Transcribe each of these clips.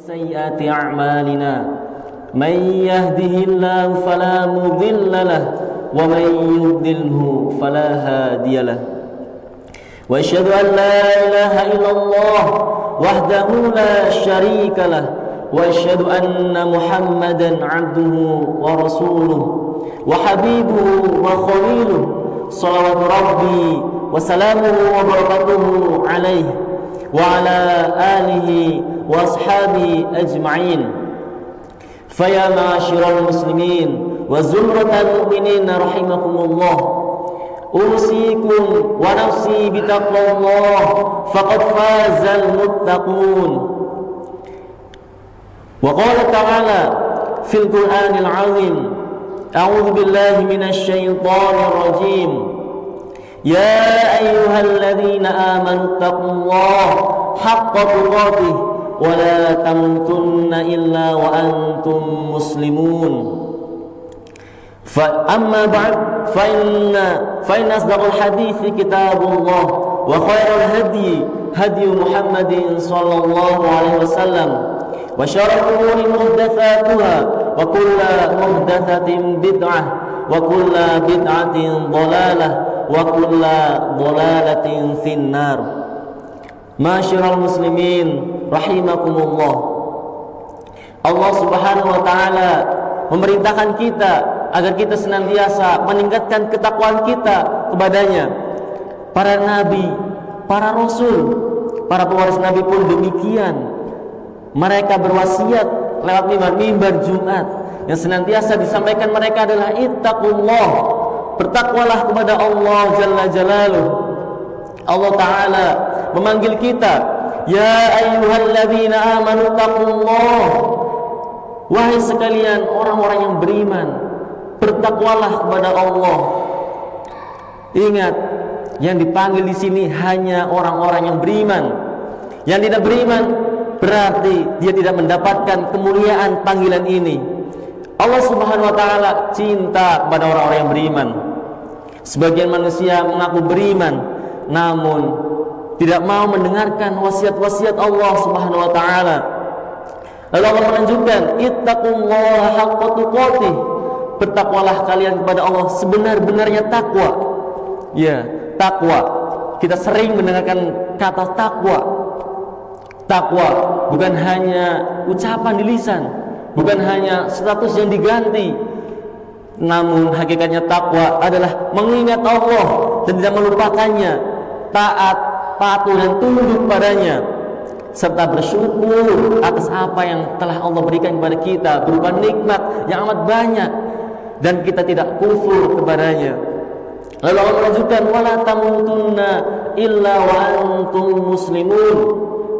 سيئات أعمالنا من يهده الله فلا مضل له ومن يضلله فلا هادي له وأشهد أن لا إله إلا الله وحده لا شريك له وأشهد أن محمدا عبده ورسوله وحبيبه وخليله صلوات ربي وسلامه وبركاته عليه وعلى آله وأصحابه أجمعين. فيا معاشر المسلمين وزمرة المؤمنين رحمكم الله، أوصيكم ونفسي بتقوى الله فقد فاز المتقون. وقال تعالى في القرآن العظيم: أعوذ بالله من الشيطان الرجيم، يا أيها الذين آمنوا اتقوا الله حق تقاته ولا تموتن إلا وأنتم مسلمون. فأما بعد فإن أصدق الحديث كتاب الله وخير الهدي هدي محمد صلى الله عليه وسلم وشر الأمور محدثاتها وكل محدثة بدعة وكل بدعة ضلالة وكل ضلالة في النار. Ma'asyiral muslimin rahimakumullah, Allah Subhanahu wa taala memerintahkan kita agar kita senantiasa meningkatkan ketakwaan kita kepadanya. Para nabi, para rasul, para pewaris nabi pun demikian. Mereka berwasiat lewat mimbar Jumat yang senantiasa disampaikan mereka adalah ittaqullah, bertakwalah kepada Allah Jalla Jalaluh. Allah Ta'ala memanggil kita, ya ayyuhalladzina amanu taqullah, wahai sekalian orang-orang yang beriman, bertakwalah kepada Allah. Ingat, yang dipanggil di sini hanya orang-orang yang beriman. Yang tidak beriman berarti dia tidak mendapatkan kemuliaan panggilan ini. Allah Subhanahu wa taala cinta kepada orang-orang yang beriman. Sebagian manusia mengaku beriman namun tidak mau mendengarkan wasiat-wasiat Allah Subhanahu wa taala. Lalu Allah menunjukkan, ittaqullaha haqqa tuqatih, bertakwalah kalian kepada Allah sebenar-benarnya takwa. Ya, takwa. Kita sering mendengarkan kata takwa. Takwa bukan hanya ucapan di lisan, bukan hanya status yang diganti, namun hakikatnya takwa adalah mengingat Allah dan tidak melupakannya, taat, patuh dan tunduk padanya, serta bersyukur atas apa yang telah Allah berikan kepada kita berupa nikmat yang amat banyak dan kita tidak kufur kepadanya. Lalu Allah menunjukkan, wala tamutunna illa wa antum muslimun,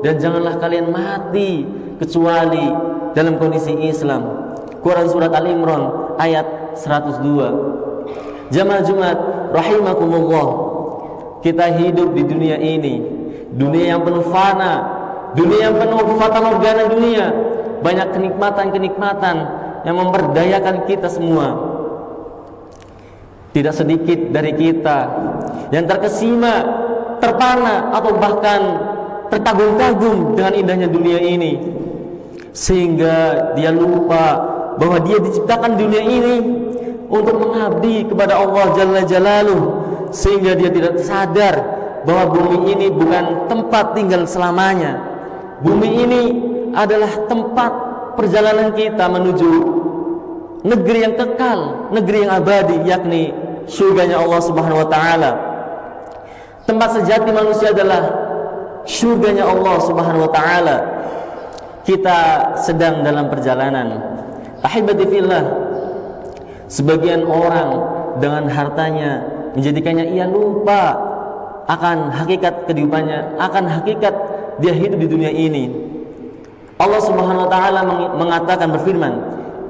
dan janganlah kalian mati kecuali dalam kondisi Islam. Quran surat Al-Imran ayat 102. Jamaah Jumat rahimakumullah, kita hidup di dunia ini, dunia yang penuh fana, dunia yang penuh fata morgana dunia, banyak kenikmatan-kenikmatan yang memberdayakan kita semua. Tidak sedikit dari kita yang terkesima, terpana atau bahkan terkagum-kagum dengan indahnya dunia ini, sehingga dia lupa bahwa dia diciptakan dunia ini untuk mengabdi kepada Allah Jalla Jalaluh, sehingga dia tidak sadar bahwa bumi ini bukan tempat tinggal selamanya. Bumi ini adalah tempat perjalanan kita menuju negeri yang kekal, negeri yang abadi, yakni surganya Allah Subhanahu wa taala. Tempat sejati manusia adalah surganya Allah Subhanahu wa taala. Kita sedang dalam perjalanan. Ahibati fillah, sebagian orang dengan hartanya menjadikannya ia lupa akan hakikat kehidupannya, akan hakikat dia hidup di dunia ini. Allah Subhanahu wa taala mengatakan, berfirman,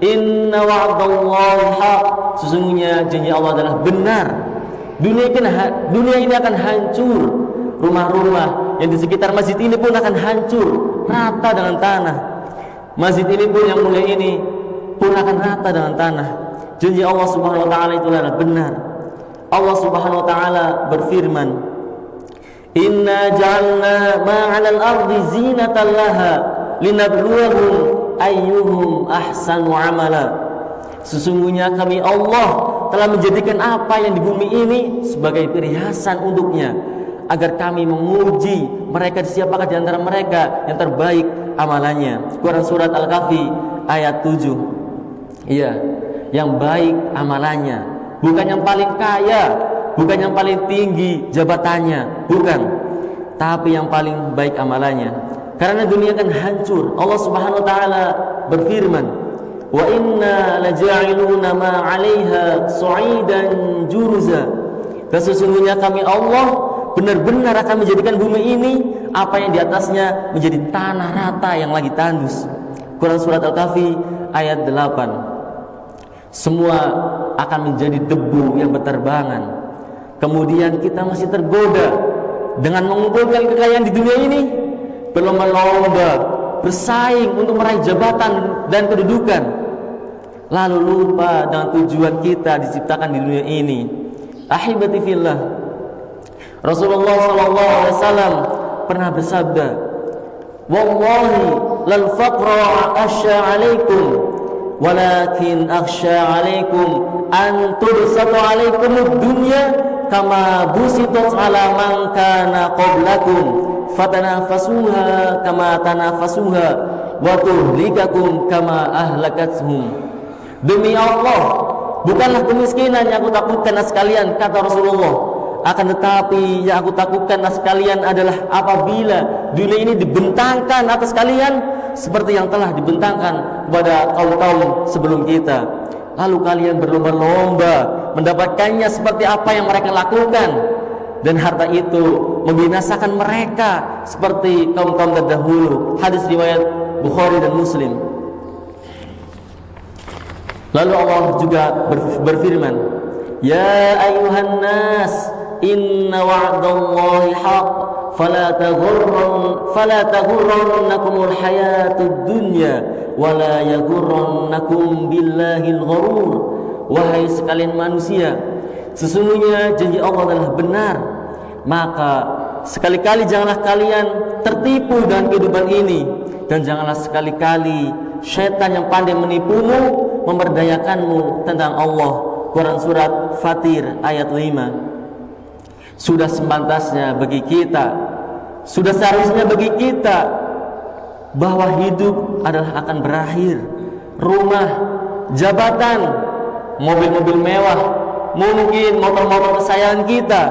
inna wa'dallahi haq, sesungguhnya janji Allah adalah benar. Dunia ini akan hancur. Rumah-rumah yang di sekitar masjid ini pun akan hancur, rata dengan tanah. Masjid ini pun yang mulia ini pun akan rata dengan tanah. Janji Allah Subhanahu wa taala itu adalah benar. Allah Subhanahu wa taala berfirman, inna ja'alna ma'alal ardi zinatan laha linabluwahum ayyuhum ahsanu amala. Sesungguhnya kami Allah telah menjadikan apa yang di bumi ini sebagai perhiasan untuknya, agar kami menguji mereka siapakah di antara mereka yang terbaik amalannya. Quran surat Al-Kahfi ayat 7. Iya, yang baik amalannya, bukan yang paling kaya, bukan yang paling tinggi jabatannya, bukan, tapi yang paling baik amalannya. Karena dunia kan hancur. Allah Subhanahu wa taala berfirman, "Wa inna laja'iluna ma 'alaiha su'idan juruza." Dan sesungguhnya kami Allah benar-benar akan menjadikan bumi ini, apa yang di atasnya, menjadi tanah rata yang lagi tandus. Quran surat Al-Kahfi ayat 8. Semua akan menjadi debu yang berterbangan. Kemudian kita masih tergoda dengan mengumpulkan kekayaan di dunia ini, berlomba-lomba bersaing untuk meraih jabatan dan kedudukan, lalu lupa dengan tujuan kita diciptakan di dunia ini. Ahibati fillah, Rasulullah SAW pernah bersabda, "Wallahi lal faqra akhsha 'alaikum, walakin akhsha 'alaikum an tursatu 'alaikum ad-dunya kama busitat 'ala man kana qablakum fatanafasuha kama tanafasuha wa tuhlikakum kama ahlakathum." Demi Allah, bukanlah kemiskinan yang aku takutkan sekalian, kata Rasulullah, akan tetapi yang aku takutkan sekalian adalah apabila dunia ini dibentangkan atas kalian seperti yang telah dibentangkan kepada kaum-kaum sebelum kita, lalu kalian berlomba-lomba mendapatkannya seperti apa yang mereka lakukan, dan harta itu membinasakan mereka seperti kaum-kaum terdahulu. Hadis riwayat Bukhari dan Muslim. Lalu Allah juga berfirman, "Ya ayuhan nas, inna wa'dallahi haqq, fala taghurrannakumul hayatud dunya, wala yaghurrannakum billahil gharur." Wahai sekalian manusia, sesungguhnya janji Allah adalah benar, maka sekali-kali janganlah kalian tertipu dengan kehidupan ini, dan janganlah sekali-kali syaitan yang pandai menipumu memberdayakanmu tentang Allah. Quran surat Fatir ayat 5. Sudah sepantasnya bagi kita, sudah seharusnya bagi kita, bahwa hidup adalah akan berakhir. Rumah, jabatan, mobil-mobil mewah, mungkin motor-motor kesayangan kita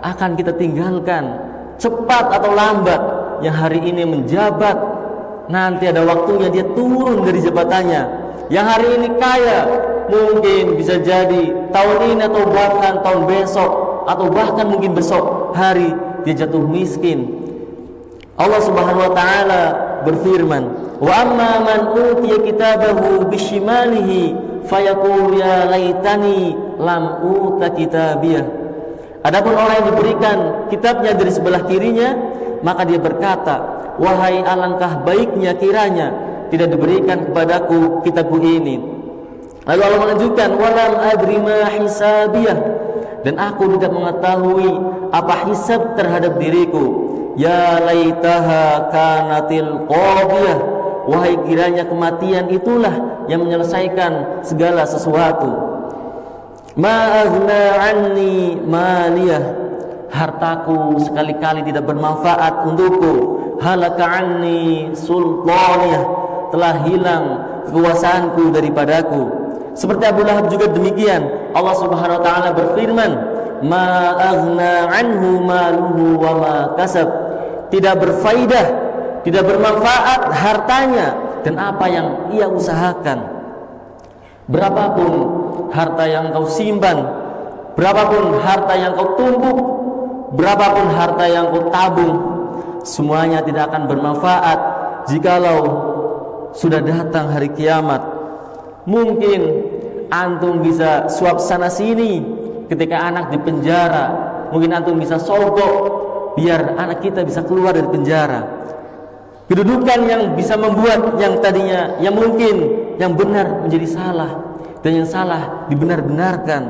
akan kita tinggalkan, cepat atau lambat. Yang hari ini menjabat, nanti ada waktunya dia turun dari jabatannya. Yang hari ini kaya, mungkin bisa jadi tahun ini atau bahkan tahun besok, atau bahkan mungkin besok hari dia jatuh miskin. Allah Subhanahu wa taala berfirman, "Wa amma man utiya kitabahu bishimalihi fayaqulu ya laitani lam uta kitabiyah." Adapun orang yang diberikan kitabnya dari sebelah kirinya, maka dia berkata, "Wahai alangkah baiknya kiranya tidak diberikan kepadaku kitabku ini." Lalu Allah melanjutkan, "Walam adri ma hisabiyah," dan aku tidak mengetahui apa hisab terhadap diriku. "Ya laitaha kanatil qadiyah," wahai kiranya kematian itulah yang menyelesaikan segala sesuatu. "Ma aghna anni maliyah," hartaku sekali-kali tidak bermanfaat untukku. "Halaka anni sultaniyah," telah hilang kekuasaanku daripadaku. Seperti Abu Lahab juga demikian. Allah Subhanahu wa taala berfirman, "Ma aghna anhu maluhu wa ma kasab," tidak berfaidah, tidak bermanfaat hartanya dan apa yang ia usahakan. Berapapun harta yang kau simpan, berapapun harta yang kau tumpuk, berapapun harta yang kau tabung, semuanya tidak akan bermanfaat jikalau sudah datang hari kiamat. Mungkin antum bisa suap sana sini ketika anak di penjara, mungkin antum bisa sogok biar anak kita bisa keluar dari penjara. Kedudukan yang bisa membuat yang tadinya yang mungkin yang benar menjadi salah, dan yang salah dibenar-benarkan.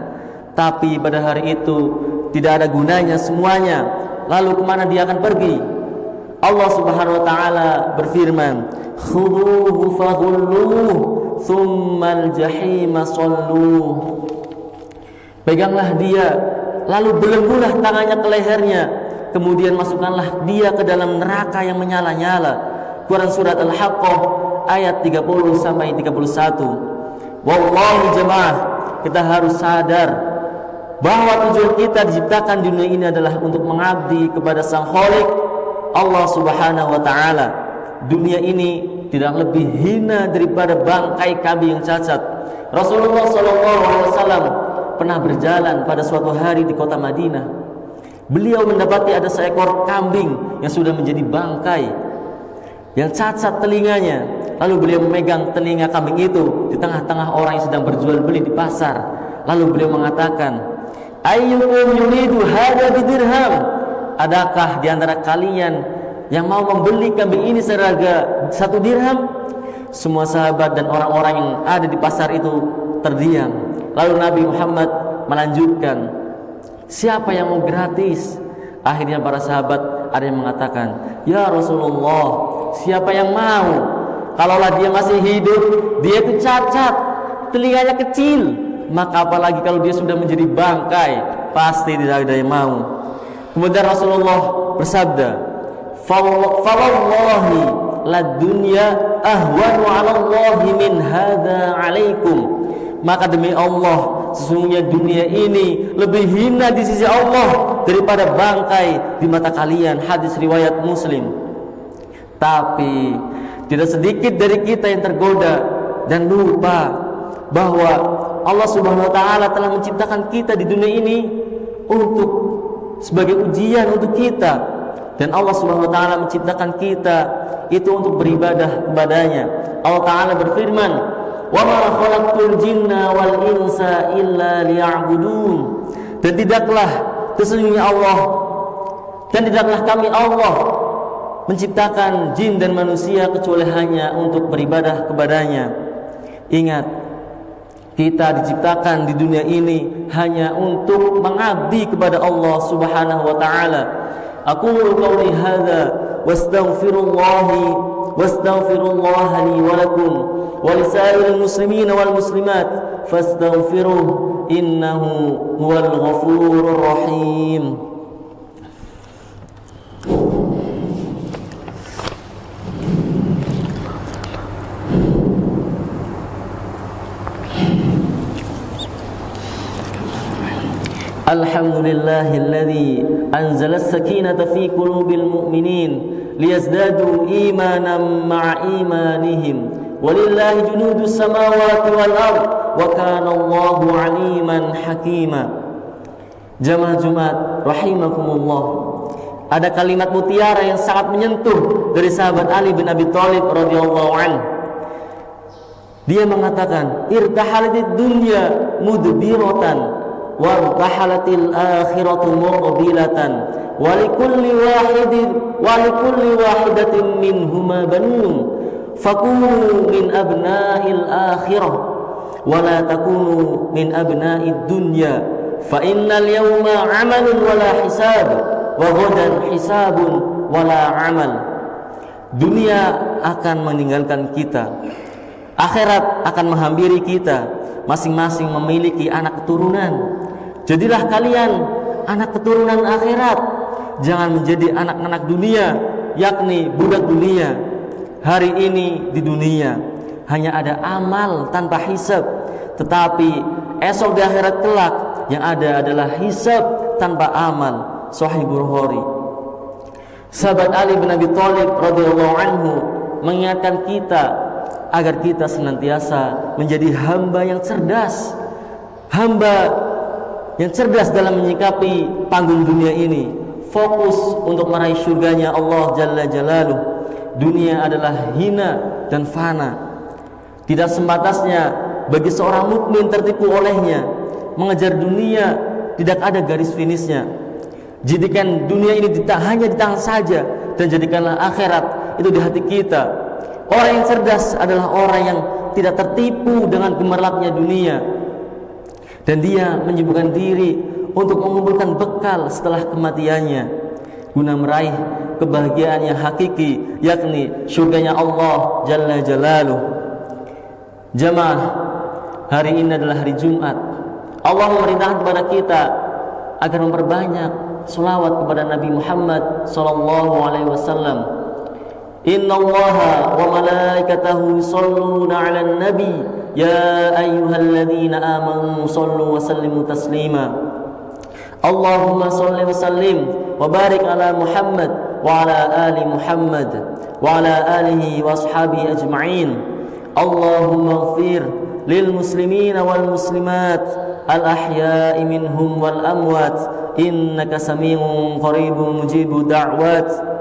Tapi pada hari itu tidak ada gunanya semuanya. Lalu kemana dia akan pergi? Allah Subhanahu wa taala berfirman, "Khudhuhu faghulluh, tsummal jahima salluh." Peganglah dia, lalu belenggulah tangannya ke lehernya, kemudian masukkanlah dia ke dalam neraka yang menyala-nyala. Quran surat Al-Haqqah ayat 30 sampai 31. Wallahi jemaah, kita harus sadar bahwa tujuan kita diciptakan di dunia ini adalah untuk mengabdi kepada Sang Khaliq Allah Subhanahu wa taala. Dunia ini tidak lebih hina daripada bangkai kambing yang cacat. Rasulullah SAW pernah berjalan pada suatu hari di kota Madinah. Beliau mendapati ada seekor kambing yang sudah menjadi bangkai, yang cacat telinganya. Lalu beliau memegang telinga kambing itu di tengah-tengah orang yang sedang berjual beli di pasar. Lalu beliau mengatakan, "Ayyukum yuridu hadza bidirham?" Adakah di antara kalian yang mau membeli kambing ini seharga 1 dirham? Semua sahabat dan orang-orang yang ada di pasar itu terdiam. Lalu Nabi Muhammad melanjutkan, "Siapa yang mau gratis?" Akhirnya para sahabat ada yang mengatakan, "Ya Rasulullah, siapa yang mau? Kalaulah dia masih hidup, dia itu cacat, telinganya kecil, maka apalagi kalau dia sudah menjadi bangkai, pasti tidak ada yang mau." Kemudian Rasulullah bersabda, "Fawallahi la dunya ahwanu 'ala Allahi min hadza 'alaikum." Maka demi Allah, sesungguhnya dunia ini lebih hina di sisi Allah daripada bangkai di mata kalian. Hadis riwayat Muslim. Tapi tidak sedikit dari kita yang tergoda dan lupa bahwa Allah Subhanahu wa taala telah menciptakan kita di dunia ini untuk sebagai ujian untuk kita, dan Allah Subhanahu wa taala menciptakan kita itu untuk beribadah kepadanya. Allah taala berfirman, "Wa ma khalaqtul jinna wal insa illa liya'budun." Dan tidaklah sesungguhnya Allah, dan tidaklah kami Allah menciptakan jin dan manusia kecuali hanya untuk beribadah kepadanya. Ingat, kita diciptakan di dunia ini hanya untuk mengabdi kepada Allah Subhanahu wa taala. Aqulu qouli hadza wastaghfirullaha li wa lakum wa lisairil muslimin wal muslimat fastaghfiruh innahu huwal ghafurur rahim. Alhamdulillahilladzi anzala as-sakinata fi qulubil mu'minin liyazdadu imanan ma'a imanihim walillahi junudus samawati wal ard wa kana Allahu 'aliman hakima. Jamaah Jumat rahimakumullah, ada kalimat mutiara yang sangat menyentuh dari sahabat Ali bin Abi Thalib radhiyallahu anhu. Dia mengatakan, "Irtahalatid dunya mudbiratan wartahalatil akhiratu muqbilatan walikulli wahidatin minhuma banun fakunu min abna'il akhirah wala takunu min abna'id dunya fa innal yawma 'amalun wala hisab wa ghadan hisabun wala 'amal." Dunia akan meninggalkan kita, akhirat akan menghampiri kita, masing-masing memiliki anak keturunan. Jadilah kalian anak keturunan akhirat, jangan menjadi anak-anak dunia, yakni budak dunia. Hari ini di dunia hanya ada amal tanpa hisab, tetapi esok di akhirat kelak yang ada adalah hisab tanpa amal. Sahih Bukhari. Sahabat Ali bin Abi Thalib radhiyallahu anhu mengingatkan kita agar kita senantiasa menjadi hamba yang cerdas, hamba yang cerdas dalam menyikapi panggung dunia ini, fokus untuk meraih surganya Allah Jalla Jalaluh. Dunia adalah hina dan fana. Tidak sebatasnya bagi seorang mukmin tertipu olehnya. Mengejar dunia tidak ada garis finishnya. Jadikan dunia ini hanya di tangan saja, dan jadikanlah akhirat itu di hati kita. Orang yang cerdas adalah orang yang tidak tertipu dengan gemerlapnya dunia, dan dia menyibukkan diri untuk mengumpulkan bekal setelah kematiannya guna meraih kebahagiaan yang hakiki, yakni surganya Allah Jalla Jalaluh. Jamaah, hari ini adalah hari Jumat. Allah memerintahkan kepada kita agar memperbanyak selawat kepada Nabi Muhammad sallallahu alaihi wasallam. Innallaha wa malaikatahu yusholluna 'alan nabi ya ayyuhalladzina amanu shallu wa sallimu taslima. Allahumma shalli wa sallim wa barik ala Muhammad wa ala ali Muhammad wa ala alihi wa ashabihi ajma'in. Allahumma ighfir lil muslimina wal muslimat al ahya'i minhum wal amwat innaka sami'un qaribun mujibud da'wat.